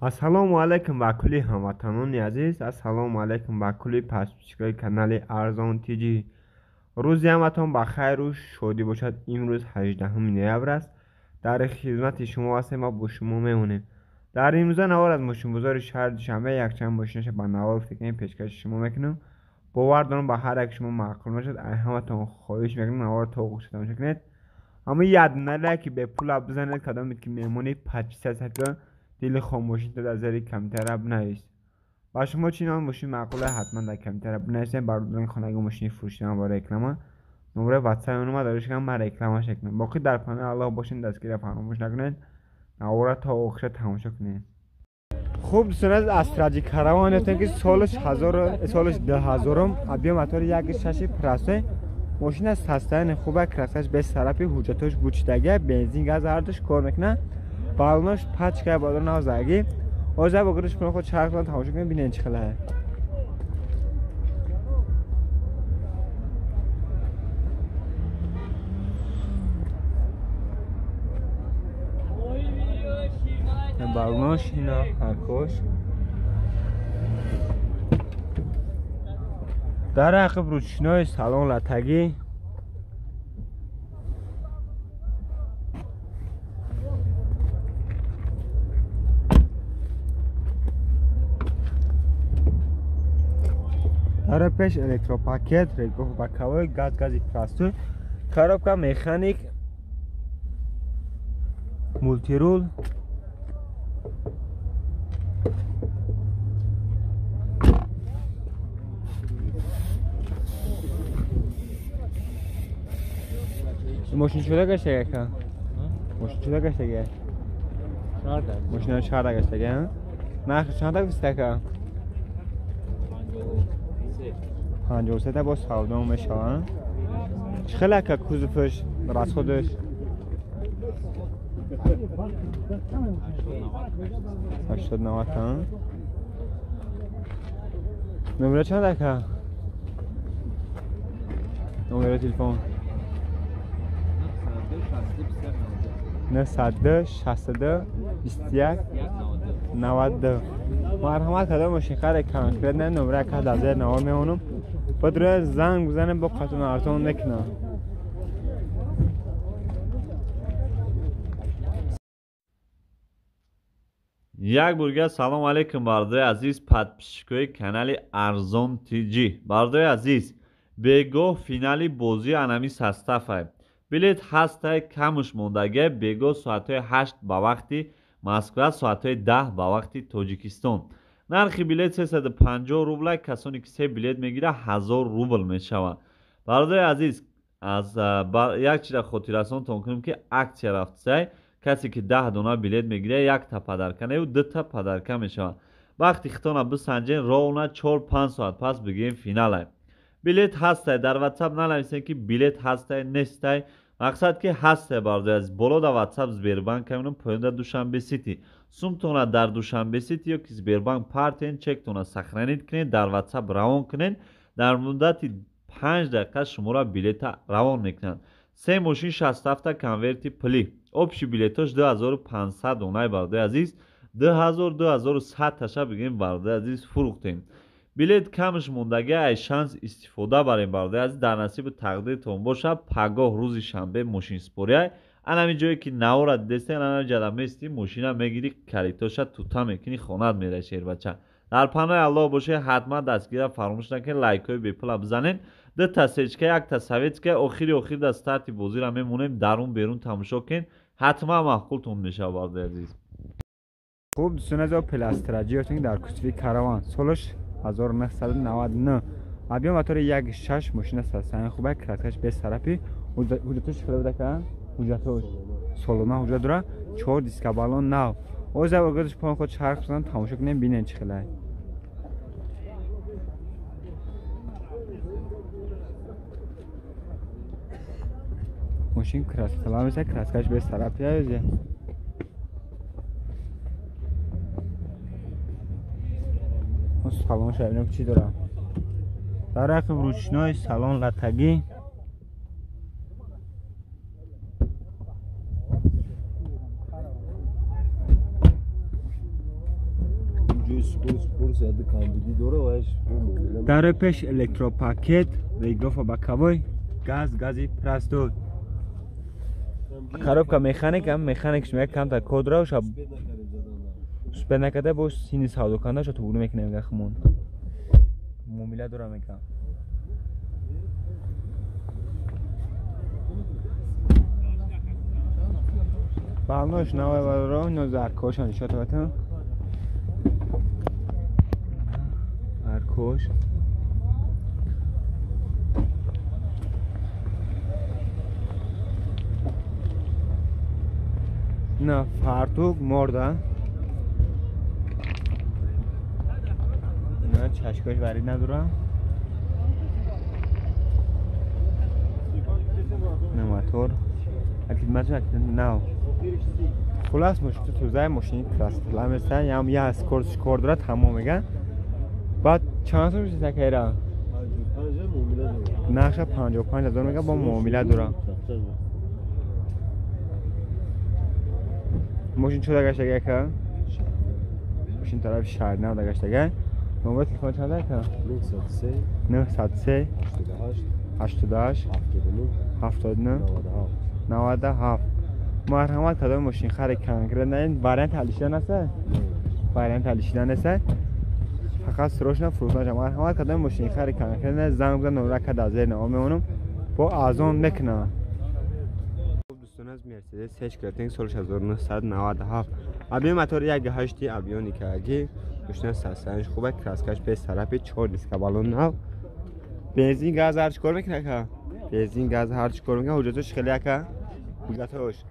Ассалому алайкум ва кулли ҳамватанони азиз. Ассалому алайкум ва кулли подписчикои канали Арзон ТГ. рӯзи ҳаматон ба хайру шодӣ бошад. имрӯз 18 ноябр аст. дар хизмати шумо ҳастем ва бо шумо мемонем. дар имрӯза навор аз мошинбозори шаҳри душанбе якчанд мошинаша ба навор фикрем пешкаши шумо мекунем. бовар дорам ба ҳар як шумо маъқул нашад. аз ҳаматон хоҳиш мекунем навора то оқӯша тамошо кунед. ама яднала ки бепула бизанед кадомит ки мемонед подписатсия дили хомӯшида дар зери комментария бинависед. ба шумо чӣ nom мошин маъқула ҳатман дар комментария бинависед. бародарони хонагӣ мошини фурӯшидан бо реклама номеро ватсаби онума дарошкам ба рекламаш кунем. боқӣ дар панел аллоҳ бошед, дастгирия фаромӯш накунед. навора то охира тамошо кунед. хуб дӯстон аз траҷи караван ёфтем ки соли 2000 объем мотори 1.6 прассе мошина состояние хуба красаш без сарафи ҳуҷҷатош бучидаги бензин газ ҳардуш кор мекунад. балонош пачка бодор навзаги оза богириш пуно ход чарх дан тамошо кунед бинен чӣ хела балонош ина ҳаркош дар ақиб ручнои салон латагӣ дар пеш электропакет регоҳ боковой гази простой коробка механик мултирул ماشین شده گشته که ماشین شده گشته که ماشین 14 گشته که نرخ چند تا گشته که 53 تا با سودا میشه چه خیلی که کوزفش راست خودش 80 90 تا نمره چند که نمره تلفن 92 62 21 92 مرحمت کدام ماشین خرید کانک بدن نمره که در زیر نوار میمونم بدر زنگ بزنم با قطعه ارتون نکنم. یک بورگه سلام علیکم بردای عزیز подписчикои канали Арзон ТГ. бардои азиз бегоҳ финали бозии анами состафай билет ҳастай камуш мондаги бегоҳ соатҳои 8 ба вақти Москва, соатҳои 10 ба вақти Тоҷикистон. нархи билет 350 рубл, касоне ки 3 билет мегирад 1000 рубл мешавад. бародари азиз аз як чиза хотиррасонтон кунем ки аксия рафтсай касе ки 10 дона билет мегирад якта падарка нею дута падарка мешавад. вақти хитона бисанҷен ровна 4-5 соат пас бигем финалай. билет ҳастай дар ватсап нанависем ки билет ҳастай нестай. мақсад ки ҳастай бародари азиз боло дар ватсап Сбербанк каминам поёнда Душанбе Сити сумтона дар Душанбе Сити ё ки Сбербанк партиен чектона сохранит кунед дар ватсап равон кунед. дар муддати 5 дақиқа шуморо билета равон мекунанд. 3 мошин 67 конверти пулӣ общи билетош 2500 донай бародари азиз 2000-2100 таша бигем бародари азиз фурӯхтем. билет камш мондаги ай шанс истифода барем бародари азиз дар насиби тақдиртон бошад. пагоҳ рӯзи шанбе мошинспория анами ҷое ки навора дидестен ана ҷада мести мошина мегири калитоша тута мекунӣ хонат мерай шербача. дар панои аллоҳ бошед ҳатман дастгира фаромӯш накунед лайкҳои бепула бизанед. дута сечка якта советска охири дар старти бозира мемонем дарун берун тамошо кунед ҳатман маҳқултон мешавад бародари азиз. хуб дӯстон азиз пластраҷи ёфтем дар кӯчаи караван солаш 1999 объем мотори 1.6 мошина состояние хуба краскаш без сарафи ҳуҷҷатош хеле буда ка ҳуҷҷатош солона ҳуҷҷат дора 4 диска балон нав оза огадаш пон ход чарх бизан тамошо кунем бинен чӣ хелай. мошин краскала меса краскаш без сарафи аёзе салон шавинем чӣ дорам дар ақиб ручнои салон латагӣ Spurs ya da kambidi doğru o eş. Dar peş elektropaket Regrofa bakavoy gazi prastod коробка механикам механикш мега камтар кодра шаб спед накарда бо сини савдоканда шо тугур мекунем гахмон муомила дора мекам балнош навай варо но заркошан шотаватам аркош نه فرتوک مرده نه چشکاش ورید ندارم نه موتور خدمتش نه خلاص مشت توزای ماشین کلاستلا مثلا یه از کورسش کوردرا تمام میگن بعد چند تا میشه تکیرا نقشه 55,000 میگه با معامله دارم ماشین چه داشته که ماشین طرف شهر نه داشته نمره تلفن چند داشته 903 88 79 97 مرحمت کدام ماشین خرید کنکره نه وارنت حلیشیدن است وارنت حلیشیدن است فقط سروشنا فروشنا مرحمت کدام ماشین خرید کنکره نه زنگ بزن نمره کد از ناممونم با آزون میکنه دوستان از مرسدس هیچ کردن سالش 1997 ابی موتور 1.8 ابیونی که اگه دوستان ساسنج خوبه کراسکاش به طرف 4 دیسک بالون نه بنزین گاز هر چیکار میکنه که بنزین گاز هر چیکار میکنه حجتش خیلی که حجتش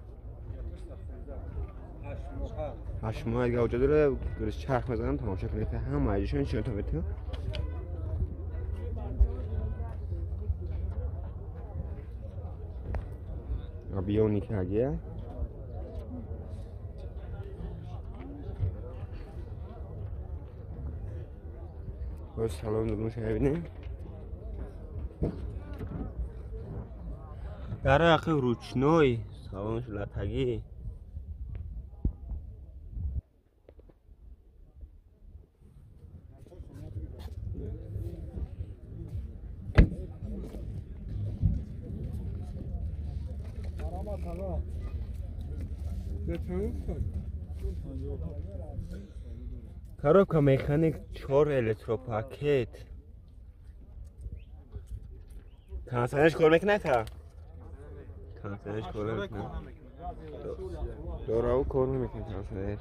هشت ماه دیگه حجت داره گرش چرخ میزنم تماشا کنید که هم ماجیشون چی تو بتو ابیونی که اگه باز سلام دادم شاید در اخی روچنوی سلامش لطگی коробка механик 4 електропакет کنسانش کار میکنه که کنسانش کار میکنه دوره او کار میکنه کنسانش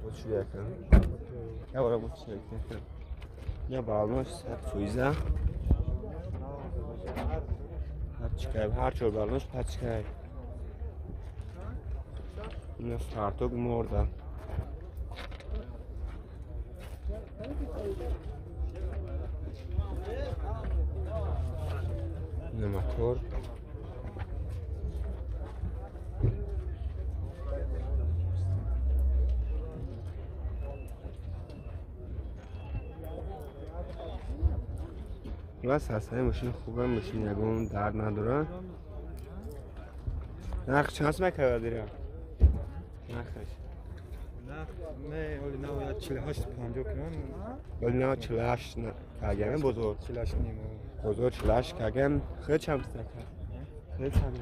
بود شده کن یا برای بود شده کن یا بالناش سر چویزه هر چور بالناش پچکای این فرتوک مرده این موتور بس هستن ماشین خوبه ماشین یکم درد نداره نرخ چند مکه داره نرخش نه اولی نه 48 50 کنن ولی نه 48 کگم بزرگ 48 نیم بزرگ 48 کگم خیلی چند تا خیلی چند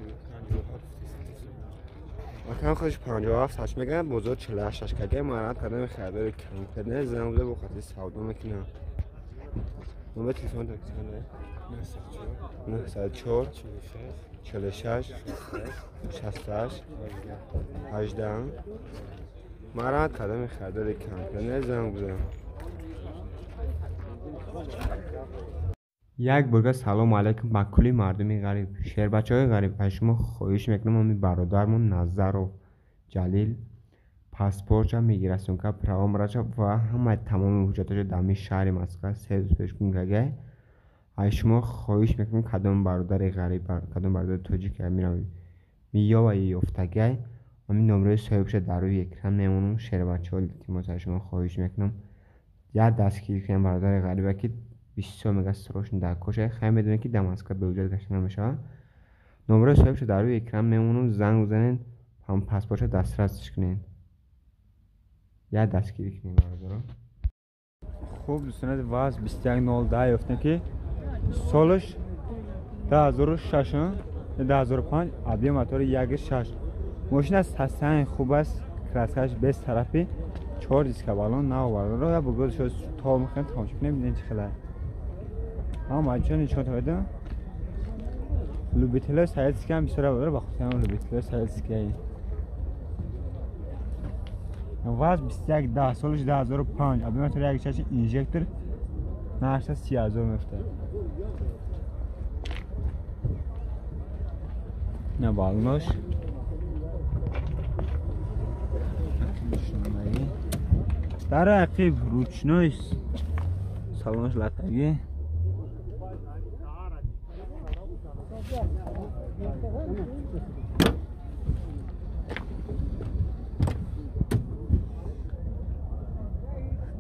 مکان خودش 57 هاش میگم بزرگ 48 کگم مرد کردم خریدار کم کنه زنم بوده بخاطر سودا میکنم نمبر تلفن دکتر 904 46 68 18 مرد کردم خریدار کم کنه زنم بوده یک بار سلام علیکم با کلی مردمی غریب شهر بچهای غریب از شما خواهش میکنم امی برادرمون نظر و جلیل پاسپورت میگیرستون که پرام راچا و همه تمام حجتاش دمی شهر مسکو سیز پیش کنگه از شما خواهش میکنم کدام برادر غریب کدام برادر توجیک میرم میا و یافتگی امی نمره صاحبش در روی اکران میمونم شهر بچه‌ها التماس از شما خواهش میکنم یا دستگیر کنم برادر غریبه که 20 میگه سروش در کشه خیلی میدونه که دماسکو به وجود گشته نمیشه نمره صاحبش در روی اکران میمونم، زنگ بزنین هم پاسپورت دسترسش کنین یا دستگیری کنین برادرها. خوب دوستان واز 21.10 گفتن که سالش 2006 2005 ابی موتور 1.6 ماشین است، هستن خوب است، کراسکش بیست طرفی 4 دیسک بالون نو برادرها. یا بگوز شد تا میخواین تماشا کنیم ببینید چه خبره. اما چون چون تا بده لوبیتلر سایت سکم بیشتر برادر، بخاطر اون لوبیتلر سایت سکی واز 21.10 سالش 2005 ابی موتور 1.6 اینژکتور نرسه 30,000 میفته. نه بالونش در عقیب روچنویس سالونش لطگی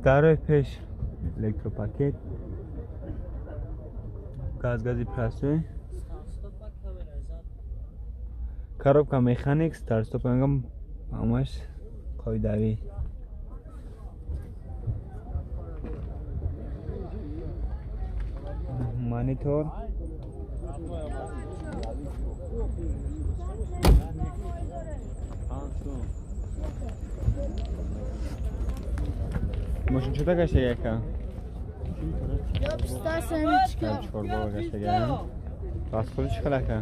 در پیش الکتروپاکت گازی پرسوی коробка механик старт стоп انگام همش قاعدوی مانیتور ماشین چطور گشته یکا؟ چهار بار گشته گرم راست خودی چی خلقه؟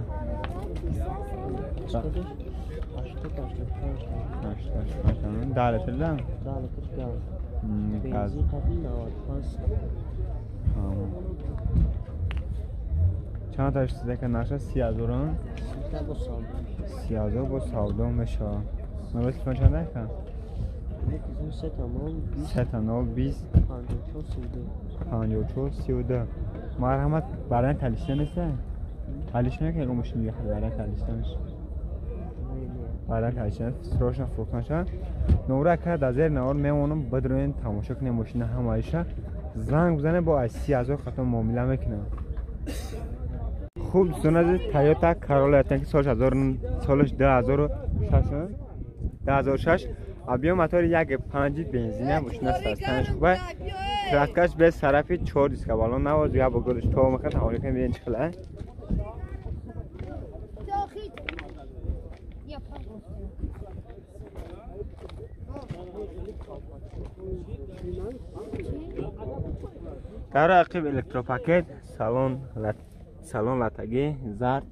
8 ده لیتر دم؟ 10 لیتر بنزین قبلی 95 چند تاش سیده که نشه 30,000 30,000 با سالدون بشه نوبت کن چند دکن؟ 3 54 32 مرحمت برای تلیشته نیسته؟ تلیشته که اگه مشین دیگه برای تلیشته میشه برای تلیشته سروشن فروختن شد نوره کرد از زیر نوار میمونم بدروین تماشا کنیم ماشین همایشه زنگ بزنه با 30,000 ختم معامله میکنه. خوب دوستان از تویوتا کارولا هستن که سالش 2006 ابی موتور 1.5 بنزینه ماشین است، هستنش خوبه، کراسکش به طرفی 4 دیسک بالون نواز یا با گلش تو میخواد حوالی کنیم ببین چه خلقه. در عقب الکتروپاکت سالن لطگی زرد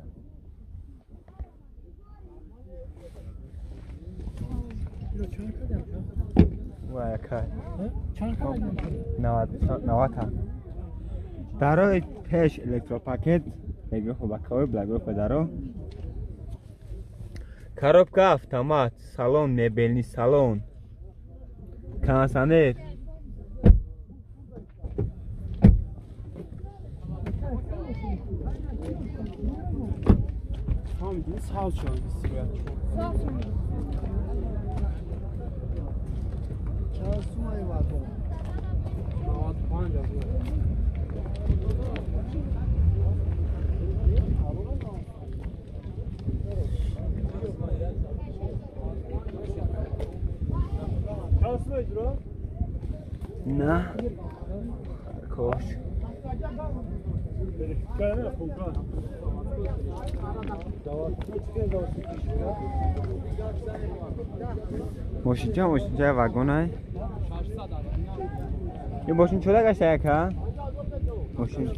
و یکای 90 در پیش الکتروپاکت بگو خوبکاوی بلگو پدرو коробка автомат салон мебельный салон кондиционер Sağ şu an نه کوش ماشین جای واگن های این ماشین چوله گشته یکا ماشین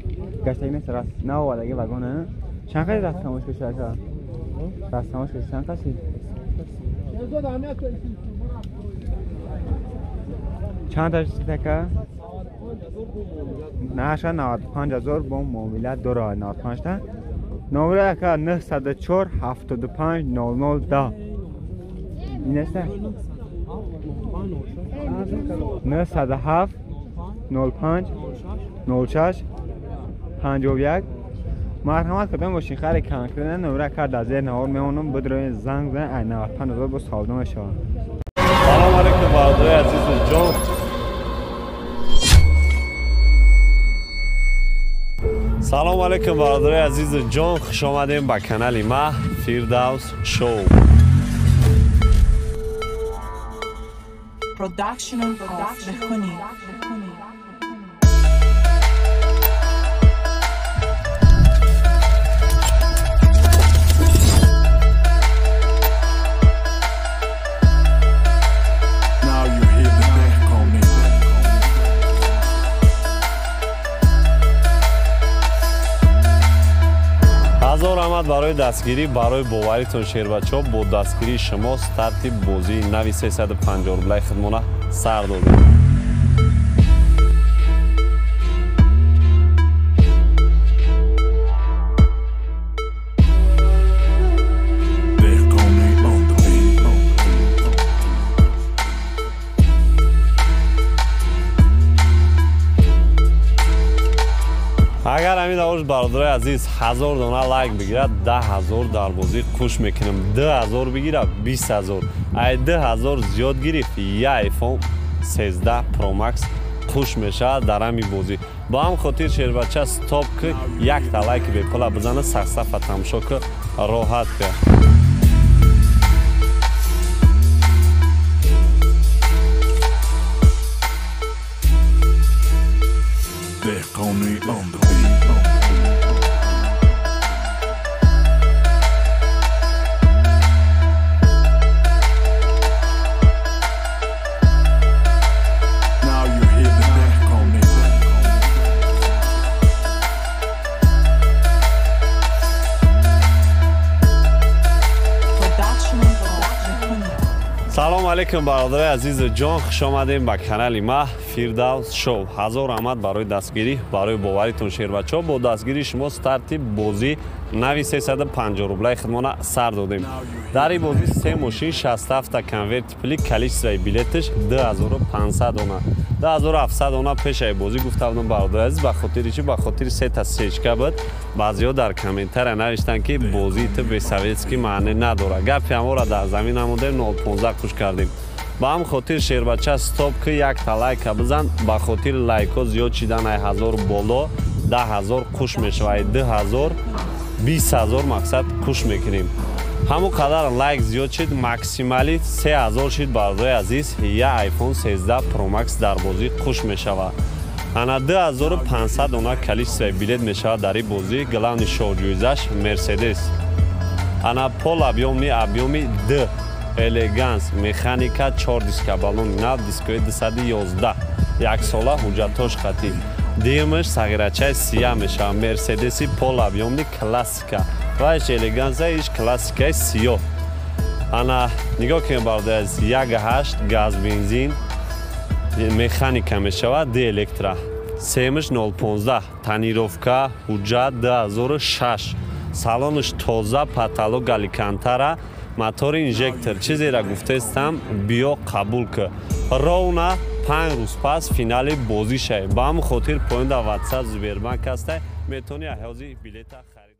گشته نیست راست نه وادگی واگن ها چند خیلی راست تماش کشه یکا راست تماش کشه چند کسی چند تاش یکا نه شد 95,000 با معاملت داره 95 تا نمره یکا 904 75 0010 این است 907 05 06 51 مرحمت کدام باشین خیلی کم کردن نمره کرد از زیر نهار میمونم بدروین زنگ زن 95,000 با سالدون شد. سلام علیکم برادرای عزیز جان. салому алейкум бародарои азизу ҷон, хуш омадем ба канали ма Фирдавс шоу. Production of Behuni. Now you hear the back on me. ҳазор раҳмат барои дастгирӣ, барои боваритон шербачоп бо дастгирии шумо старти бозии нави 350 рублаи хидмона сар додем. Back on me on the beat. агар ҳамин давош бародарои азиз 1000 дона лайк бигирад 10000 дар бозӣ қуш мекунем, 2000 бигирад 20000, ай 2000 зиёд гирифт я iPhone 13 Pro Max қуш мешавад дар ҳамин бозӣ. ба ҳам хотир шербача стоп ки якта лайки бепула бизана, сафсафа тамошо ки роҳат ка. Back on me on the beat. Now you hear the back on me. Production of Behuni. салому алейкум бародарои азизу ҷон, хуш омадем ба канали ма Фирдавс шоу. ҳазор раҳмат барои дастгирӣ, барои боваритон шербачо. бо дастгирии шумо старти бозӣ нави 350 рублаи хидмона сар додем. дар ин бозӣ 3 мошин 67 конвертибли, количествои билетиш 2500 дона, 2700 дона пешаи бозӣ гуфта будам бародарои азиз. ба хотири чӣ? ба хотири сета сечка буд. баъзеҳо дар комментария навиштанд ки бозии ту бесоветский маъне надорад. гапи ҳамора дар замин намудем, 015 куш кардем. ба ҳам хотир шербача стоп ки якта лайка бизан, ба хотири лайкҳо зиёд шидан, ай 1000 боло 10000 қуш мешавад, ай 2000 20000 мақсад қуш мекунем. ҳамон қадар лайк зиёд шид, максимали 3000 шид бародарои азиз, я iPhone 13 Pro Max дар бозӣ қуш мешавад. ана 2500 дона количествои билет мешавад дар ин бозӣ. главни шоҳҷӯизаш Mercedes. ана пол объёми D Elegance, механика 4 диска, балони нав, дискои 211, яксола ҳуҷҷатош қатӣ. димаш сағирачаи сия мешавад. Мерседеси пол объёмни классика ва иш элеганса, иш классикаи сиёҳ. ана нигоҳ кунед бародарои азиз, 1.8 газ бензин, механика мешавад, D электра. семаш 015, тонировка, ҳуҷҷат 2006, салониш тоза, потолок аликантара, мотори инжектор. чизеро гуфтаистам биё қабул ки ровна 5 рӯз пас финали бозӣ шавед. ба ҳамон хотир поинда WhatsApp Сбербанк ҳастай, метавони ҳозир билета харид.